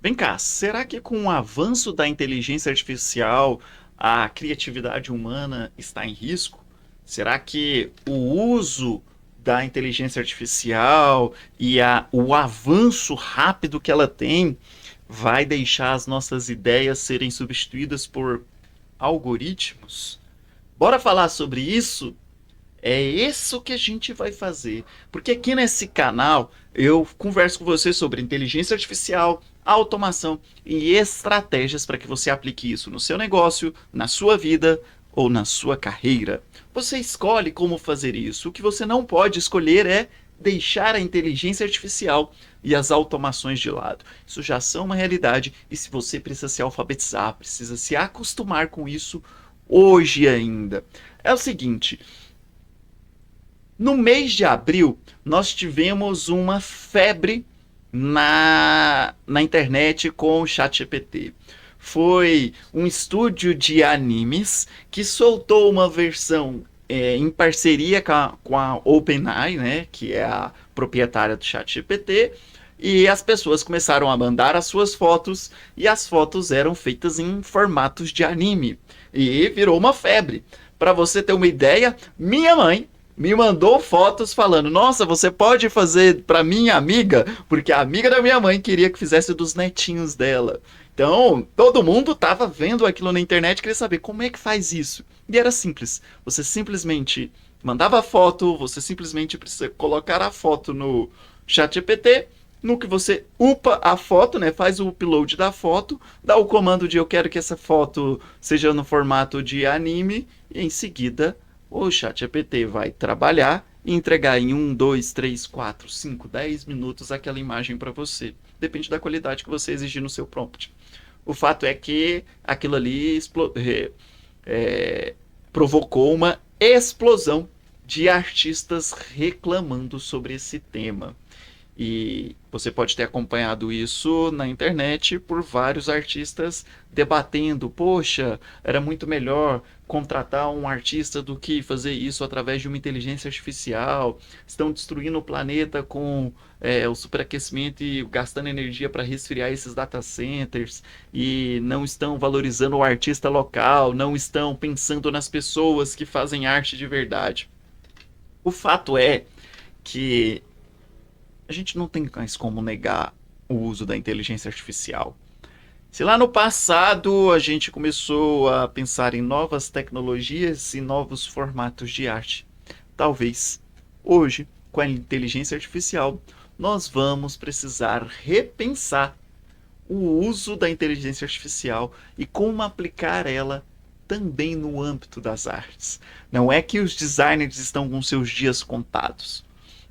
Vem cá, será que com o avanço da inteligência artificial a criatividade humana está em risco? Será que o uso da inteligência artificial e o avanço rápido que ela tem vai deixar as nossas ideias serem substituídas por algoritmos? Bora falar sobre isso? É isso que a gente vai fazer. Porque aqui nesse canal eu converso com você sobre inteligência artificial, automação e estratégias para que você aplique isso no seu negócio, na sua vida ou na sua carreira. Você escolhe como fazer isso. O que você não pode escolher é deixar a inteligência artificial e as automações de lado. Isso já são uma realidade e se você precisa se alfabetizar, precisa se acostumar com isso hoje ainda. É o seguinte, no mês de abril, nós tivemos uma febre na internet com o ChatGPT. Foi um estúdio de animes que soltou uma versão em parceria com a OpenAI, né, que é a proprietária do ChatGPT, e as pessoas começaram a mandar as suas fotos e as fotos eram feitas em formatos de anime e virou uma febre. Para você ter uma ideia, minha mãe me mandou fotos falando: Nossa, você pode fazer para minha amiga? Porque a amiga da minha mãe queria que fizesse dos netinhos dela. Então, todo mundo estava vendo aquilo na internet e queria saber como é que faz isso. E era simples. Você simplesmente mandava a foto, você simplesmente precisa colocar a foto no ChatGPT. No que você upa a foto, né, faz o upload da foto, dá o comando de eu quero que essa foto seja no formato de anime, e em seguida o ChatGPT vai trabalhar e entregar em 10 minutos aquela imagem para você. Depende da qualidade que você exigir no seu prompt. O fato é que aquilo ali provocou uma explosão de artistas reclamando sobre esse tema. E você pode ter acompanhado isso na internet por vários artistas debatendo: poxa, era muito melhor contratar um artista do que fazer isso através de uma inteligência artificial. Estão destruindo o planeta com o superaquecimento e gastando energia para resfriar esses data centers e não estão valorizando o artista local, não estão pensando nas pessoas que fazem arte de verdade. O fato é que a gente não tem mais como negar o uso da inteligência artificial. Se lá no passado a gente começou a pensar em novas tecnologias e novos formatos de arte, talvez hoje, com a inteligência artificial, nós vamos precisar repensar o uso da inteligência artificial e como aplicar ela também no âmbito das artes. Não é que os designers estão com seus dias contados,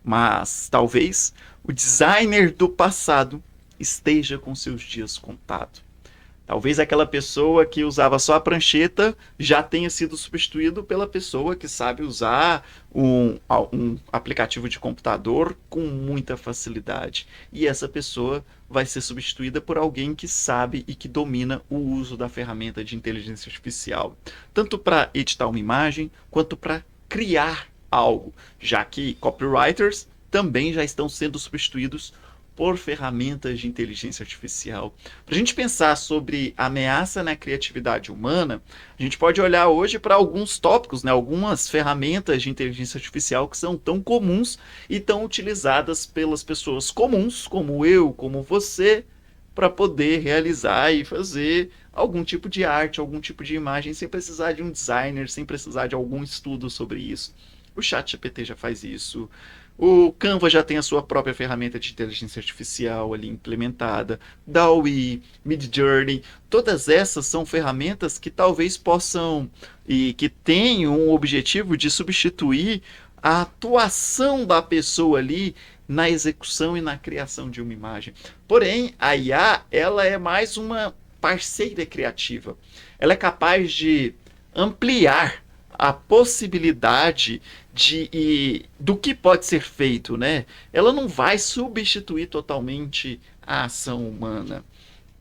mas talvez o designer do passado esteja com seus dias contados. Talvez aquela pessoa que usava só a prancheta já tenha sido substituído pela pessoa que sabe usar um aplicativo de computador com muita facilidade. E essa pessoa vai ser substituída por alguém que sabe e que domina o uso da ferramenta de inteligência artificial, tanto para editar uma imagem quanto para criar algo, já que copywriters também já estão sendo substituídos por ferramentas de inteligência artificial. Para a gente pensar sobre ameaça na criatividade humana, a gente pode olhar hoje para alguns tópicos, né, algumas ferramentas de inteligência artificial que são tão comuns e tão utilizadas pelas pessoas comuns, como eu, como você, para poder realizar e fazer algum tipo de arte, algum tipo de imagem, sem precisar de um designer, sem precisar de algum estudo sobre isso. O ChatGPT já faz isso. O Canva já tem a sua própria ferramenta de inteligência artificial ali implementada. DALL-E, Midjourney, todas essas são ferramentas que talvez possam e que têm um objetivo de substituir a atuação da pessoa ali na execução e na criação de uma imagem. Porém, a IA, ela é mais uma parceira criativa. Ela é capaz de ampliar a possibilidade do que pode ser feito, né? Ela não vai substituir totalmente a ação humana.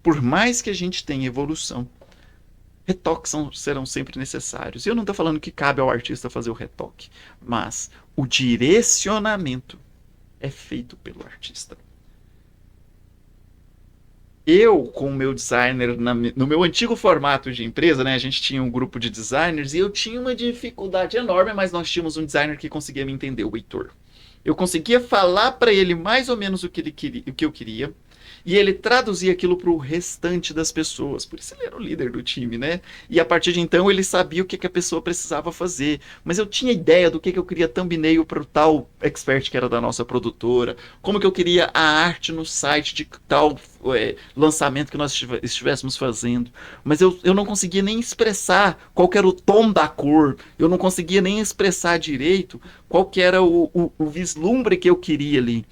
Por mais que a gente tenha evolução, retoques serão sempre necessários. E eu não estou falando que cabe ao artista fazer o retoque, mas o direcionamento é feito pelo artista. eu, com o meu designer, no meu antigo formato de empresa, né, a gente tinha um grupo de designers e eu tinha uma dificuldade enorme, mas nós tínhamos um designer que conseguia me entender, o Heitor. Eu conseguia falar para ele mais ou menos o que ele queria, o que eu queria, e ele traduzia aquilo para o restante das pessoas. Por isso ele era o líder do time, né? E a partir de então ele sabia o que a pessoa precisava fazer. Mas eu tinha ideia do que eu queria thumbnail para o tal expert que era da nossa produtora, como que eu queria a arte no site de tal lançamento que nós estivéssemos fazendo. Mas eu não conseguia nem expressar qual que era o tom da cor, eu não conseguia nem expressar direito qual que era o vislumbre que eu queria ali.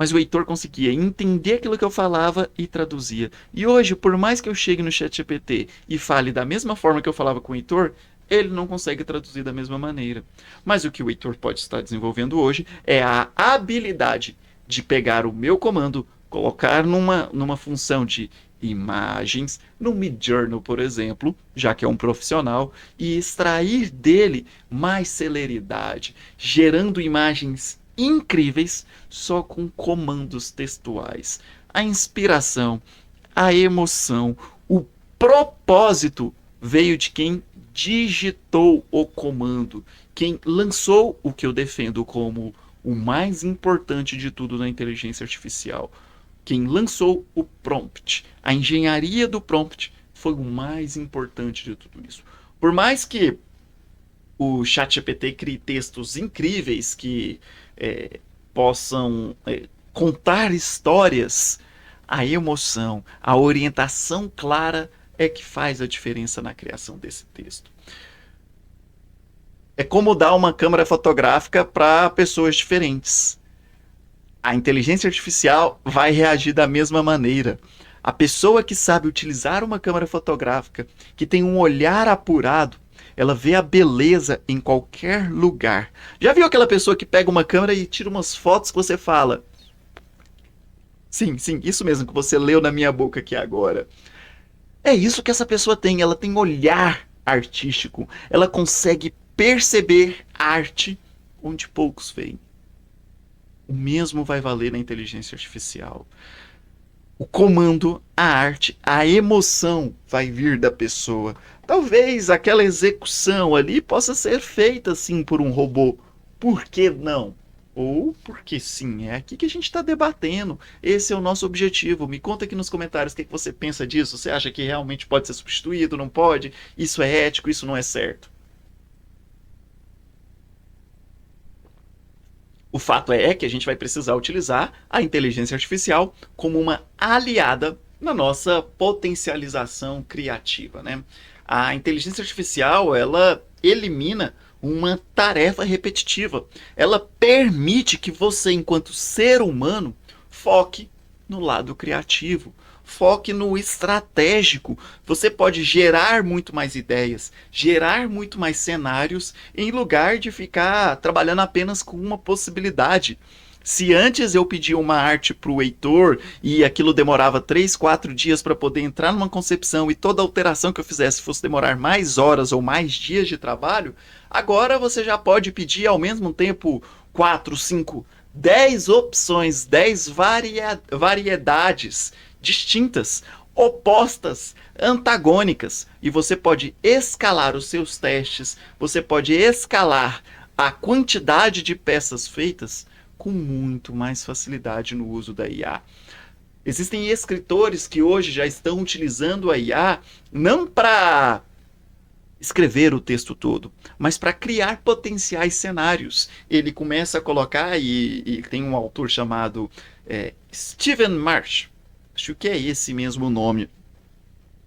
Mas o Heitor conseguia entender aquilo que eu falava e traduzia. E hoje, por mais que eu chegue no ChatGPT e fale da mesma forma que eu falava com o Heitor, ele não consegue traduzir da mesma maneira. Mas o que o Heitor pode estar desenvolvendo hoje é a habilidade de pegar o meu comando, colocar numa função de imagens, no Midjourney, por exemplo, já que é um profissional, e extrair dele mais celeridade, gerando imagens incríveis só com comandos textuais. A inspiração, a emoção, o propósito veio de quem digitou o comando, quem lançou o que eu defendo como o mais importante de tudo na inteligência artificial. Quem lançou o prompt, a engenharia do prompt, foi o mais importante de tudo isso. Por mais que o ChatGPT crie textos incríveis que possam contar histórias, a emoção, a orientação clara é que faz a diferença na criação desse texto. É como dar uma câmera fotográfica para pessoas diferentes. A inteligência artificial vai reagir da mesma maneira. A pessoa que sabe utilizar uma câmera fotográfica, que tem um olhar apurado, ela vê a beleza em qualquer lugar. Já viu aquela pessoa que pega uma câmera e tira umas fotos que você fala? Sim, sim, isso mesmo que você leu na minha boca aqui agora. É isso que essa pessoa tem, ela tem olhar artístico. Ela consegue perceber arte onde poucos veem. O mesmo vai valer na inteligência artificial. O comando, a arte, a emoção vai vir da pessoa. Talvez aquela execução ali possa ser feita sim por um robô. Por que não? Ou porque sim, é aqui que a gente está debatendo. Esse é o nosso objetivo. Me conta aqui nos comentários o que você pensa disso. Você acha que realmente pode ser substituído? Não pode? Isso é ético? Isso não é certo? O fato é que a gente vai precisar utilizar a inteligência artificial como uma aliada na nossa potencialização criativa, né? A inteligência artificial, ela elimina uma tarefa repetitiva. Ela permite que você, enquanto ser humano, foque no lado criativo, foque no estratégico. Você pode gerar muito mais ideias, gerar muito mais cenários, em lugar de ficar trabalhando apenas com uma possibilidade. Se antes eu pedia uma arte para o Heitor e aquilo demorava 3, 4 dias para poder entrar numa concepção e toda alteração que eu fizesse fosse demorar mais horas ou mais dias de trabalho, agora você já pode pedir ao mesmo tempo 4, 5, 10 opções, 10 variedades distintas, opostas, antagônicas, e você pode escalar os seus testes, você pode escalar a quantidade de peças feitas com muito mais facilidade no uso da IA. Existem escritores que hoje já estão utilizando a IA não para escrever o texto todo, mas para criar potenciais cenários. Ele começa a colocar, e tem um autor chamado Stephen Marsh, acho que é esse mesmo o nome.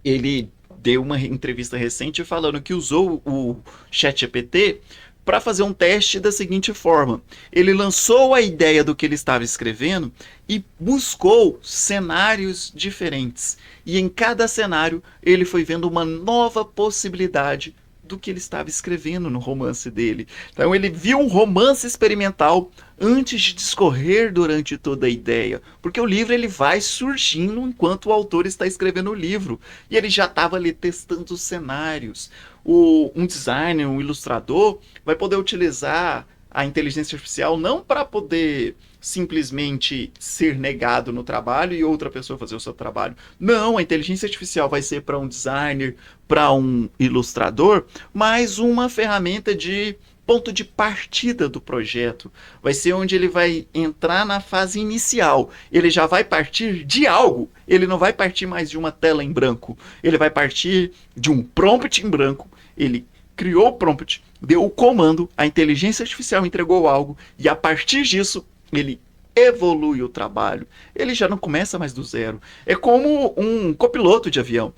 Ele deu uma entrevista recente falando que usou o ChatGPT para fazer um teste da seguinte forma: ele lançou a ideia do que ele estava escrevendo e buscou cenários diferentes. E em cada cenário ele foi vendo uma nova possibilidade do que ele estava escrevendo no romance dele. Então ele viu um romance experimental antes de discorrer durante toda a ideia, porque o livro ele vai surgindo enquanto o autor está escrevendo o livro, e ele já estava ali testando os cenários. Um designer, um ilustrador vai poder utilizar a inteligência artificial não para poder simplesmente ser negado no trabalho e outra pessoa fazer o seu trabalho. Não, a inteligência artificial vai ser para um designer, para um ilustrador, mais uma ferramenta de ponto de partida do projeto. Vai ser onde ele vai entrar na fase inicial. Ele já vai partir de algo. Ele não vai partir mais de uma tela em branco. Ele vai partir de um prompt em branco. Ele criou o prompt, deu o comando, a inteligência artificial entregou algo e a partir disso ele evolui o trabalho. Ele já não começa mais do zero. É como um copiloto de avião.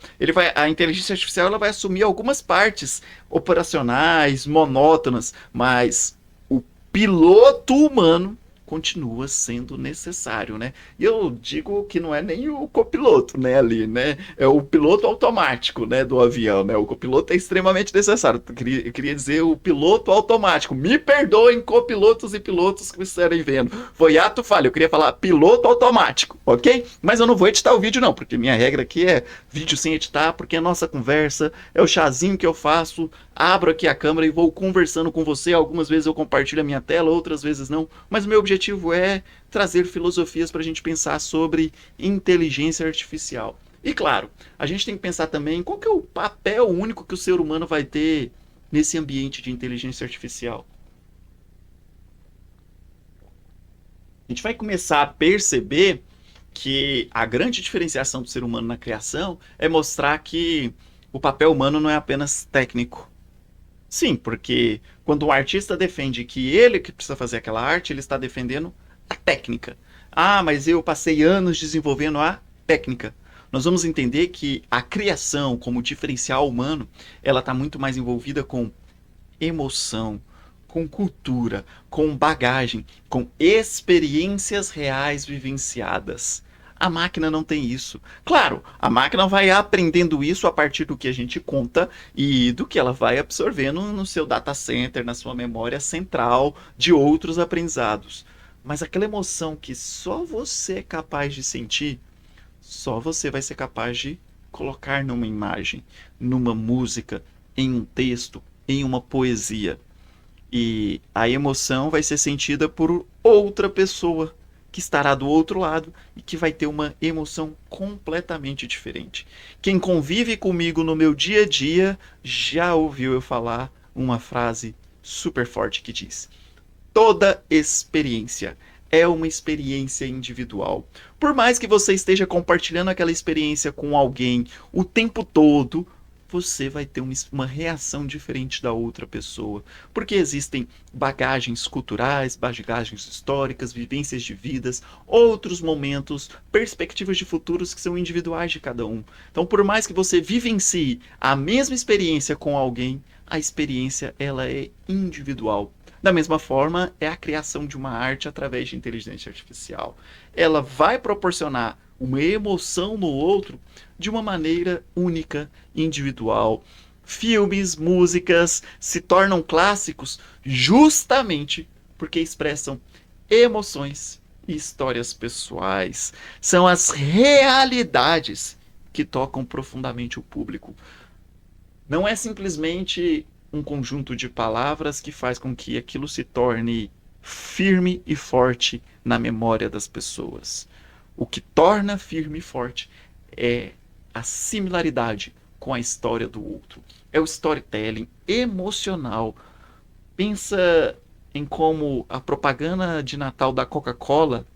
A inteligência artificial ela vai assumir algumas partes operacionais, monótonas, mas o piloto humano continua sendo necessário, né? E eu digo que não é nem o copiloto, né, ali, né? É o piloto automático, né, do avião, né? O copiloto é extremamente necessário. Eu queria dizer o piloto automático. Me perdoem, copilotos e pilotos que me estarem vendo. Foi ato falho. Eu queria falar piloto automático, ok? Mas eu não vou editar o vídeo, não, porque minha regra aqui é vídeo sem editar, porque a nossa conversa é o chazinho que eu faço. Abro aqui a câmera e vou conversando com você. Algumas vezes eu compartilho a minha tela, outras vezes não. Mas o meu objetivo é trazer filosofias para a gente pensar sobre inteligência artificial. E claro, a gente tem que pensar também qual que é o papel único que o ser humano vai ter nesse ambiente de inteligência artificial. A gente vai começar a perceber que a grande diferenciação do ser humano na criação é mostrar que o papel humano não é apenas técnico. Sim, porque quando o artista defende que ele que precisa fazer aquela arte, ele está defendendo a técnica. Ah, mas eu passei anos desenvolvendo a técnica. Nós vamos entender que a criação como diferencial humano, ela está muito mais envolvida com emoção, com cultura, com bagagem, com experiências reais vivenciadas. A máquina não tem isso. Claro, a máquina vai aprendendo isso a partir do que a gente conta e do que ela vai absorvendo no seu data center, na sua memória central, de outros aprendizados. Mas aquela emoção que só você é capaz de sentir, só você vai ser capaz de colocar numa imagem, numa música, em um texto, em uma poesia. E a emoção vai ser sentida por outra pessoa que estará do outro lado e que vai ter uma emoção completamente diferente. Quem convive comigo no meu dia a dia já ouviu eu falar uma frase super forte que diz: toda experiência é uma experiência individual. Por mais que você esteja compartilhando aquela experiência com alguém o tempo todo, você vai ter uma reação diferente da outra pessoa. Porque existem bagagens culturais, bagagens históricas, vivências de vidas, outros momentos, perspectivas de futuros que são individuais de cada um. Então, por mais que você vivencie a mesma experiência com alguém, a experiência ela é individual. Da mesma forma, é a criação de uma arte através de inteligência artificial. Ela vai proporcionar uma emoção no outro de uma maneira única, individual. Filmes, músicas se tornam clássicos justamente porque expressam emoções e histórias pessoais. São as realidades que tocam profundamente o público. Não é simplesmente um conjunto de palavras que faz com que aquilo se torne firme e forte na memória das pessoas. O que torna firme e forte é a similaridade com a história do outro. É o storytelling emocional. Pensa em como a propaganda de Natal da Coca-Cola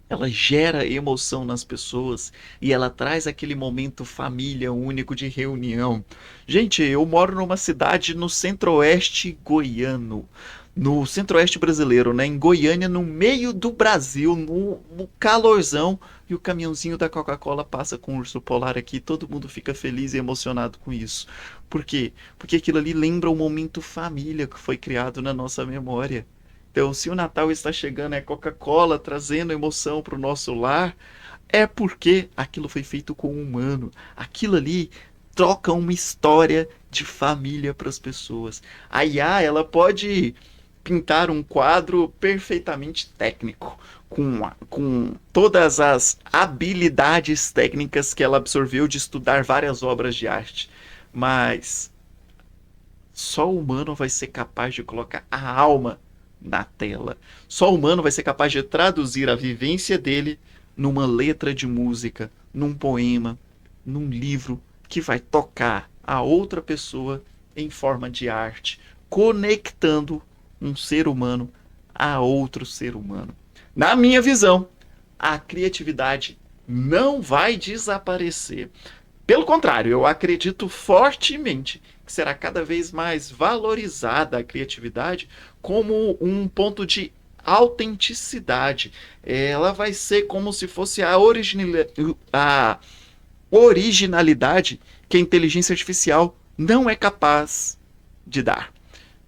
ela gera emoção nas pessoas e ela traz aquele momento família único de reunião. Gente, eu moro numa cidade no centro-oeste goiano, no centro-oeste brasileiro, né? Em Goiânia, no meio do Brasil, no calorzão, e o caminhãozinho da Coca-Cola passa com o urso polar aqui, todo mundo fica feliz e emocionado com isso. Por quê? Porque aquilo ali lembra o momento família que foi criado na nossa memória. Então, se o Natal está chegando, é Coca-Cola trazendo emoção para o nosso lar, é porque aquilo foi feito com o humano. Aquilo ali troca uma história de família para as pessoas. A IA, ela pode pintar um quadro perfeitamente técnico, com todas as habilidades técnicas que ela absorveu de estudar várias obras de arte. Mas só o humano vai ser capaz de colocar a alma na tela. Só o humano vai ser capaz de traduzir a vivência dele numa letra de música, num poema, num livro que vai tocar a outra pessoa em forma de arte, conectando um ser humano a outro ser humano. Na minha visão, a criatividade não vai desaparecer. Pelo contrário, eu acredito fortemente que será cada vez mais valorizada a criatividade como um ponto de autenticidade. Ela vai ser como se fosse a originalidade que a inteligência artificial não é capaz de dar.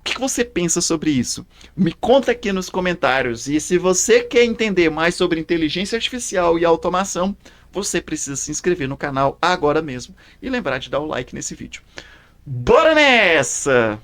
O que você pensa sobre isso? Me conta aqui nos comentários. E se você quer entender mais sobre inteligência artificial e automação, você precisa se inscrever no canal agora mesmo e lembrar de dar o like nesse vídeo. Bora nessa!